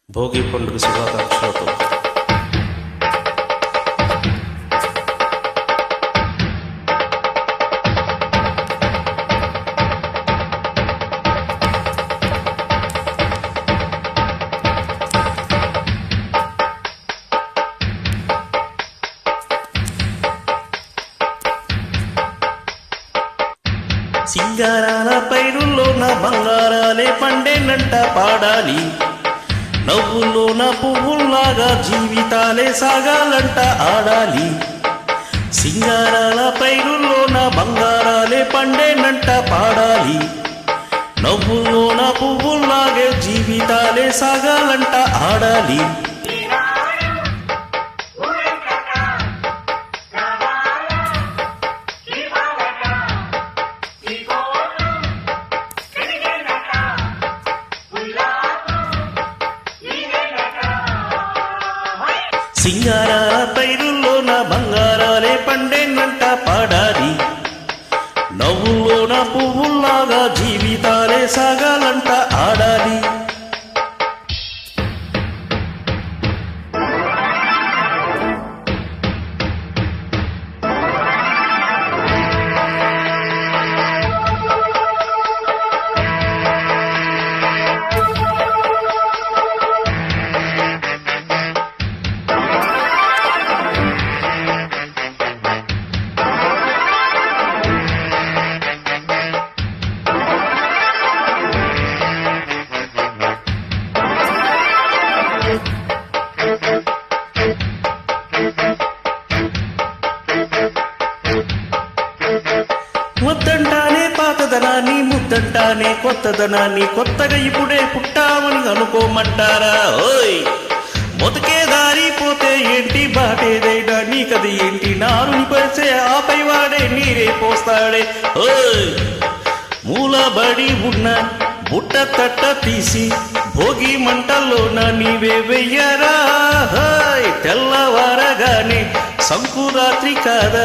భోగి పండుగ శుభాకాంక్షలతో సింగారాల పైరుల్లోన బంగారాలే పండేనంట పాడాలి, నవ్వుల్లోన పువ్వుల్లాగా జీవితాలే సాగాలంట ఆడాలి. సింగారాల పైరుల్లోన బంగారాలే పండేనంట పాడాలి, నవ్వుల్లోన పువ్వుల్లాగే జీవితాలే సాగాలంట ఆడాలి. సింగారాల పైరుల్లోన బంగారాలే పండేనంట పాడాలి, నవ్వుల్లోన పువ్వుల్లాగా జీవితాలే సాగాలంట ఆడాలి. వద్దంటానే పాతదనాన్ని, ముద్దంటానే కొత్తదనాన్ని, కొత్తగా ఇప్పుడే పుట్టామని అనుకోమంటారా? ఓయ్ మొదకే దారి పోతే ఏంటి, బాటేదైనా నీకది ఏంటి, నారుని పరిచే ఆపై వాడే నీరే పోస్తాడే. ఓయ్ మూలబడి ఉన్న బుట్ట తట్ట తీసి భోగి మంటల్లోన నీవే వెయ్యరా. తెల్లవారగానే సంకురాత్రి కాదా,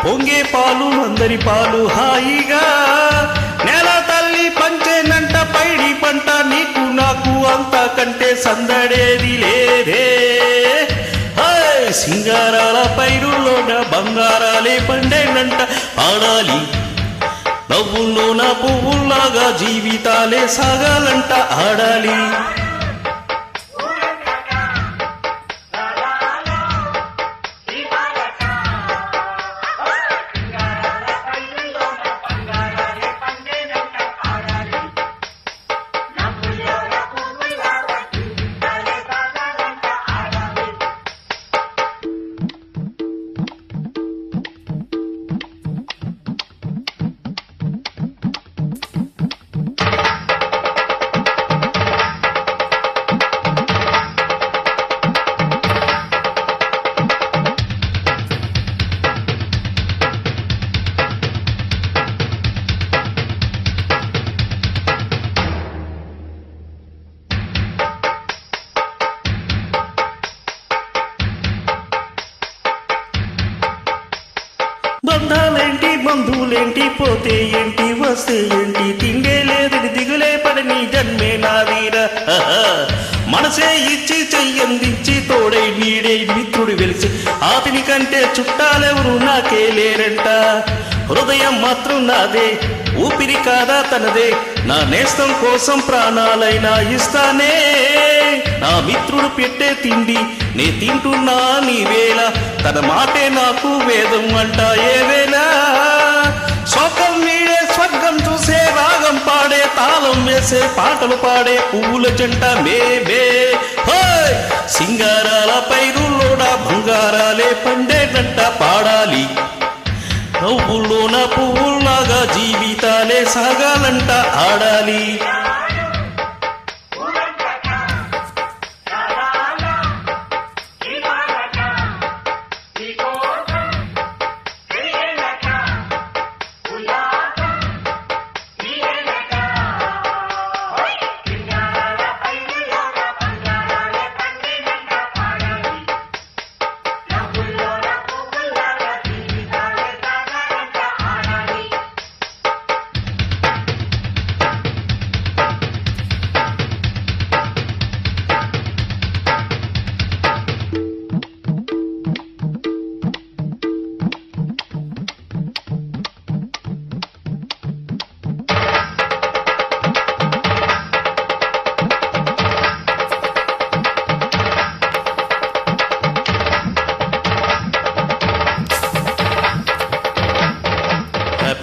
పొంగే పాలు అందరి పాలు హాయిగా, నేల తల్లి పంచేనంట పైడి పంట, నీకు నాకు అంతా కంటే సందడేది లేదే. సింగారాల పైరుల్లోన బంగారాలే పండేనంట పాడాలి, నవ్వుల్లోన పువ్వుల్లాగా జీవితాలే సాగాలంట ఆడాలి. బంధాలేంటి బంధువులేంటి, పోతే ఏంటి వస్తే ఏంటి, తిండే లేదని దిగులే పడని జన్మే నాదీరా. మనసే ఇచ్చి చెయ్యందించి తోడై నీడే మిత్రుడు వెలిసి, అతని కంటే చుట్టాలెవరు నాకే లేరంట. హృదయం మాత్రం నాదే, ఊపిరి కాదా తనదే, నా నేస్తం కోసం ప్రాణాలైనా ఇస్తానే. నా మిత్రుడు పెట్టే తిండి నే తింటున్నా నీ వేళ, తన మాటే నాకు వేదం అంట ఏ వేళ. స్వర్గం నీడే స్వర్గం చూసే రాగం పాడే, తాళం వేసే పాటలు పాడే పువ్వుల జంట మేమే. సింగారాల పైరుల్లోన బంగారాలే పండేనంట పాడాలి, నవ్వుల్లోన పువ్వుల్లాగా జీవితాలే సాగాలంట ఆడాలి.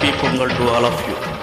Happy pongal to all of you.